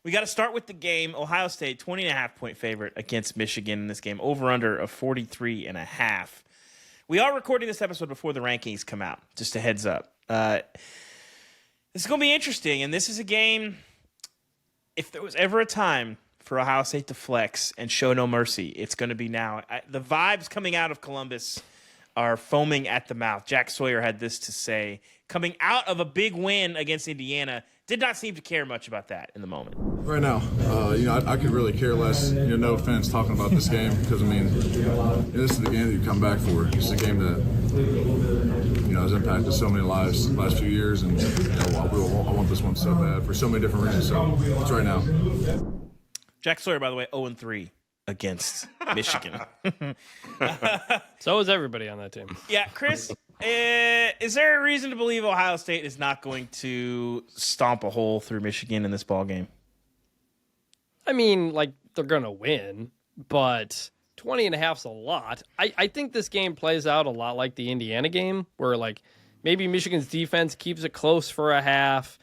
We got to start with the game. Ohio State, 20.5-point favorite against Michigan in this game. Over-under of 43.5. We are recording this episode before the rankings come out. Just a heads up. This is going to be interesting, and this is a game, if there was ever a time for Ohio State to flex and show no mercy, it's going to be now. The vibes coming out of Columbus are foaming at the mouth. Jack Sawyer had this to say, coming out of a big win against Indiana, did not seem to care much about that in the moment. Right now, I could really care less, no offense, talking about this game, because, this is the game that you come back for. It's a game that, has impacted so many lives the last few years, and I want this one so bad for so many different reasons, so it's right now. Jack Sawyer, by the way, 0-3 against Michigan. So is everybody on that team. Yeah, Chris, is there a reason to believe Ohio State is not going to stomp a hole through Michigan in this ball game? They're going to win, but 20.5 is a lot. I think this game plays out a lot like the Indiana game, where maybe Michigan's defense keeps it close for a half.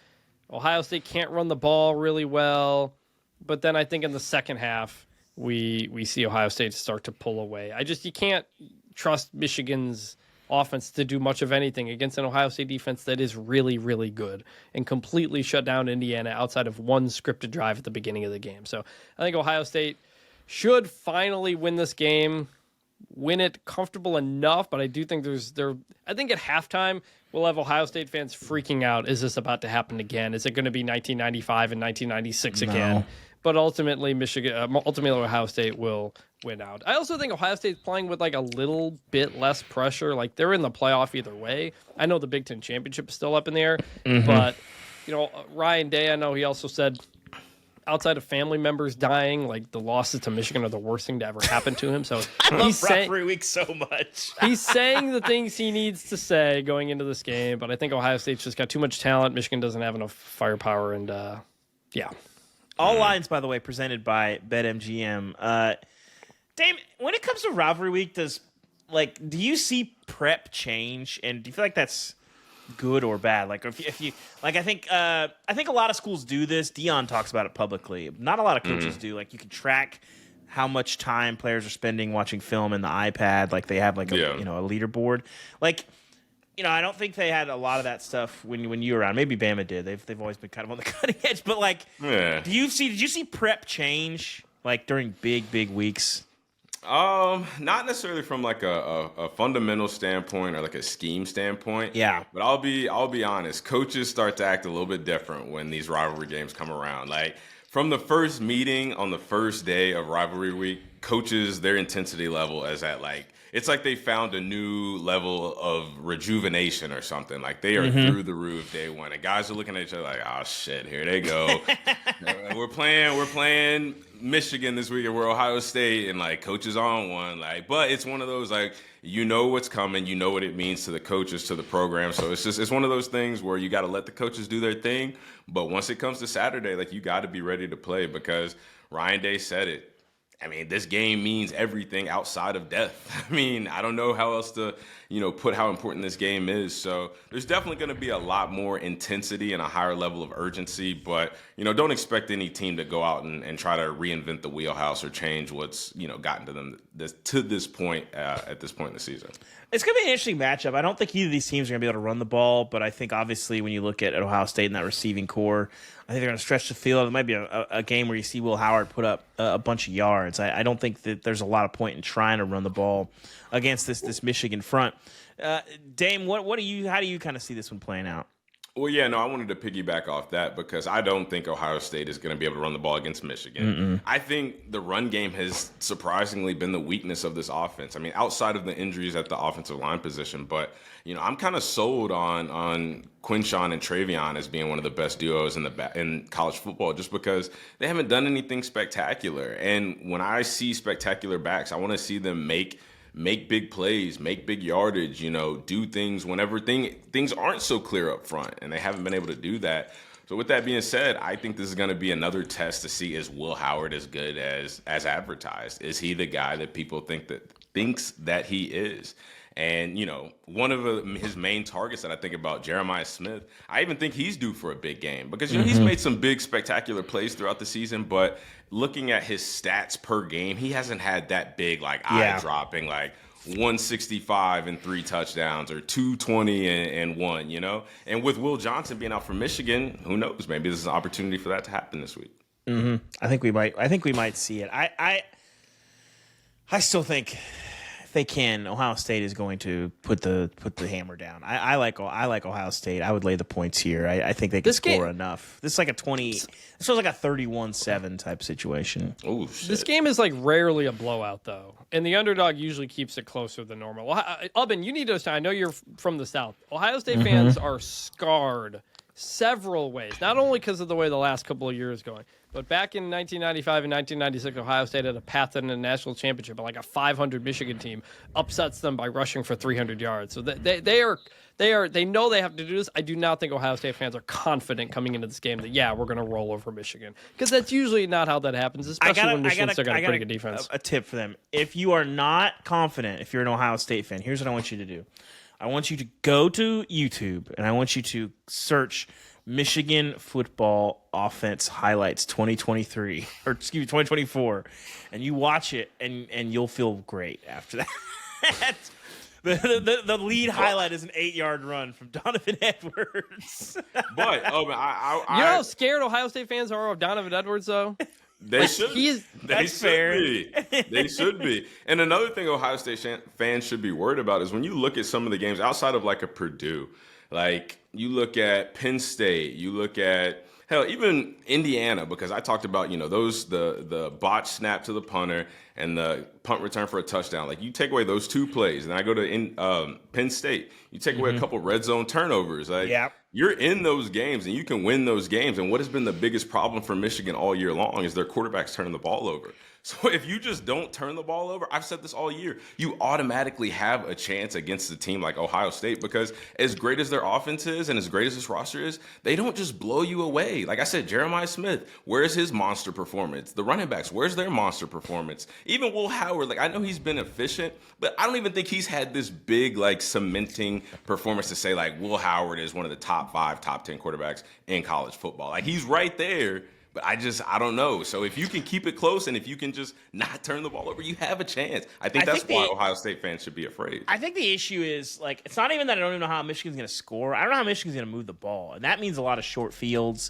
Ohio State can't run the ball really well, but then I think in the second half we see Ohio State start to pull away. You can't trust Michigan's offense to do much of anything against an Ohio State defense that is really, really good and completely shut down Indiana outside of one scripted drive at the beginning of the game. So I think Ohio State should finally win this game, win it comfortable enough, but I do think I think at halftime we'll have Ohio State fans freaking out. Is this about to happen again? Is it going to be 1995 and 1996 again? But ultimately, Ohio State will win out. I also think Ohio State's playing with a little bit less pressure. They're in the playoff either way. I know the Big Ten championship is still up in the air, but Ryan Day, I know he also said, outside of family members dying, the losses to Michigan are the worst thing to ever happen to him. So I love Rivalry Week so much. He's saying the things he needs to say going into this game, but I think Ohio State's just got too much talent. Michigan doesn't have enough firepower, and yeah. All lines, by the way, presented by BetMGM. Dame, when it comes to Rivalry Week, do you see prep change, and do you feel like that's good or bad? If you I think a lot of schools do this. Dion talks about it publicly. Not a lot of coaches do. You can track how much time players are spending watching film in the iPad. They have a leaderboard. I don't think they had a lot of that stuff when you were around. Maybe Bama did. They've always been kind of on the cutting edge. But did you see prep change during big weeks? Not necessarily from a fundamental standpoint or a scheme standpoint. Yeah. But I'll be honest. Coaches start to act a little bit different when these rivalry games come around. From the first meeting on the first day of Rivalry Week, coaches, their intensity level is at it's like they found a new level of rejuvenation or something. They are through the roof day one. And guys are looking at each other oh shit, here they go. We're playing Michigan this week, and we're Ohio State, and coaches on one. But it's one of those what's coming, you know what it means to the coaches, to the program. So it's one of those things where you got to let the coaches do their thing. But once it comes to Saturday, you got to be ready to play, because Ryan Day said it. This game means everything outside of death. I don't know how else to, put how important this game is. So there's definitely going to be a lot more intensity and a higher level of urgency. But, don't expect any team to go out and try to reinvent the wheelhouse or change what's, gotten to them to this point at this point in the season. It's going to be an interesting matchup. I don't think either of these teams are going to be able to run the ball, but I think obviously when you look at Ohio State and that receiving core, I think they're going to stretch the field. It might be a game where you see Will Howard put up a bunch of yards. I don't think that there's a lot of point in trying to run the ball against this Michigan front. Dame, how do you kind of see this one playing out? Well, yeah, no, I wanted to piggyback off that because I don't think Ohio State is going to be able to run the ball against Michigan. I think the run game has surprisingly been the weakness of this offense. Outside of the injuries at the offensive line position, but I'm kind of sold on Quinshawn and Travion as being one of the best duos in college football, just because they haven't done anything spectacular. And when I see spectacular backs, I want to see them make big plays, make big yardage, do things whenever things aren't so clear up front, and they haven't been able to do that. So with that being said, I think this is going to be another test to see, is Will Howard as good as advertised? Is he the guy that people thinks that he is? And, one of his main targets that I think about, Jeremiah Smith, I even think he's due for a big game because, he's made some big, spectacular plays throughout the season. But looking at his stats per game, he hasn't had that big, eye-dropping, 165 and 3 touchdowns or 220 and 1, And with Will Johnson being out for Michigan, who knows? Maybe this is an opportunity for that to happen this week. I think we might see it. I still think if they can, Ohio State is going to put the hammer down. I like Ohio State. I would lay the points here. I think they can score enough. This is like a 20. This feels like a 31-7 type situation. Oh shit! This game is rarely a blowout though, and the underdog usually keeps it closer than normal. Ubben, you need to understand. I know you're from the South. Ohio State fans are scarred several ways, not only because of the way the last couple of years going, but back in 1995 and 1996, Ohio State had a path to the national championship, but a 500 Michigan team upsets them by rushing for 300 yards. So they know they have to do this. I do not think Ohio State fans are confident coming into this game that we're going to roll over Michigan, because that's usually not how that happens, especially when Michigan's still got a pretty good defense. A tip for them: if you are not confident, if you're an Ohio State fan, here's what I want you to do. I want you to go to YouTube and I want you to search Michigan football offense highlights 2023 or 2024, and you watch it and you'll feel great after that. The lead highlight is an 8-yard run from Donovan Edwards. But you know how scared Ohio State fans are of Donovan Edwards, though. They should. That's fair. They should be. And another thing Ohio State fans should be worried about is when you look at some of the games outside of a Purdue, you look at Penn State, you look at even Indiana, because I talked about those the botch snap to the punter and the punt return for a touchdown. You take away those 2 plays, and I go to Penn State, you take away a couple red zone turnovers. You're in those games and you can win those games. And what has been the biggest problem for Michigan all year long is their quarterbacks turning the ball over. So if you just don't turn the ball over, I've said this all year, you automatically have a chance against a team like Ohio State, because as great as their offense is and as great as this roster is, they don't just blow you away. Like I said, Jeremiah Smith, where's his monster performance? The running backs, where's their monster performance? Even Will Howard, I know he's been efficient, but I don't even think he's had this big, cementing performance to say, Will Howard is one of the top 5, top 10 quarterbacks in college football. He's right there. But I don't know. So if you can keep it close and if you can just not turn the ball over, you have a chance. I think that's why Ohio State fans should be afraid. I think the issue is, it's not even that I don't even know how Michigan's going to score. I don't know how Michigan's going to move the ball. And that means a lot of short fields.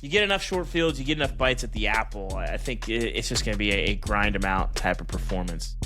You get enough short fields, you get enough bites at the apple. I think it's just going to be a grind them out type of performance.